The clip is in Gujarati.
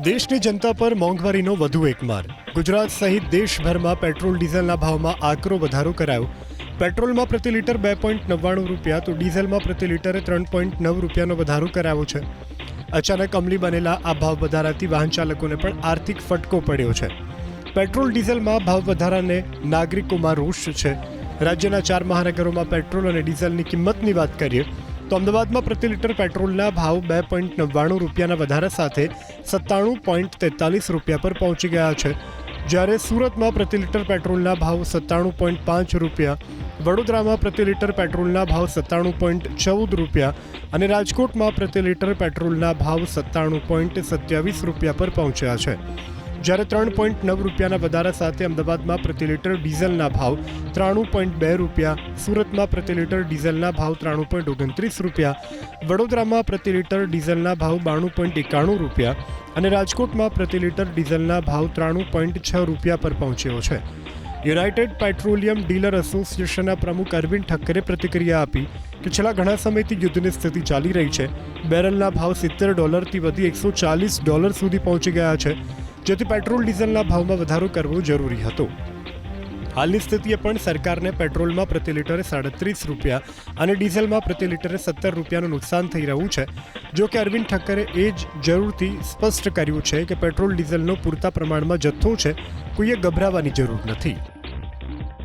દેશની જનતા પર મોંઘવારીનો વધુ એક માર. ગુજરાત સહિત દેશભરમાં પેટ્રોલ ડીઝલના ભાવમાં આકરો વધારો કરાયો. પેટ્રોલમાં પ્રતિ લીટર 2.99 રૂપિયા તો ડીઝલમાં પ્રતિ લીટરે 3.9 રૂપિયાનો વધારો કરાયો છે. અચાનક અમલી બનેલા આ ભાવ વધારાથી વાહન ચાલકોને પણ આર્થિક ફટકો પડ્યો છે. પેટ્રોલ ડીઝલમાં ભાવ વધારાને નાગરિકોમાં રોષ છે. રાજ્યના 4 મહાનગરોમાં પેટ્રોલ અને ડીઝલની કિંમતની વાત કરીએ તો અમદાવાદમાં પ્રતિ લીટર પેટ્રોલના ભાવ 2.99 રૂપિયાના વધારા સાથે 97.43 રૂપિયા પર પહોંચી ગયા છે. જ્યારે સુરતમાં પ્રતિ લીટર પેટ્રોલના ભાવ 97.5 રૂપિયા, વડોદરામાં પ્રતિ લીટર પેટ્રોલના ભાવ 97.14 રૂપિયા અને રાજકોટમાં પ્રતિ લીટર પેટ્રોલના ભાવ 97.27 રૂપિયા પર પહોંચ્યા છે. જ્યારે 3.9 રૂપિયાના વધારા સાથે અમદાવાદમાં પ્રતિ લીટર ડીઝલના ભાવ 93.2 રૂપિયા, સુરતમાં પ્રતિ લીટર ડીઝલના ભાવ 93.29 રૂપિયા, વડોદરામાં પ્રતિ લીટર ડીઝલના ભાવ 92.91 રૂપિયા અને રાજકોટમાં પ્રતિ લીટર ડીઝલના ભાવ 93.6 રૂપિયા પર પહોંચ્યો છે. યુનાઇટેડ પેટ્રોલિયમ ડીલર એસોસિએશનના પ્રમુખ અરવિંદ ઠક્કરે પ્રતિક્રિયા આપી કે છેલ્લા ઘણા સમયથી યુદ્ધની સ્થિતિ ચાલી રહી છે. બેરલના ભાવ $70થી વધી $140 સુધી પહોંચી ગયા છે, જેથી પેટ્રોલ ડીઝલના ભાવમાં વધારો કરવો જરૂરી હતો. હાલની સ્થિતિએ પણ સરકારને પેટ્રોલમાં પ્રતિ લીટરે 37 રૂપિયા અને ડીઝલમાં પ્રતિ લીટરે 17 રૂપિયાનું નુકસાન થઈ રહ્યું છે. જો કે અરવિંદ ઠક્કરે એ જ જરૂરથી સ્પષ્ટ કર્યું છે કે પેટ્રોલ ડીઝલનો પૂરતા પ્રમાણમાં જથ્થો છે, કોઈએ ગભરાવાની જરૂર નથી.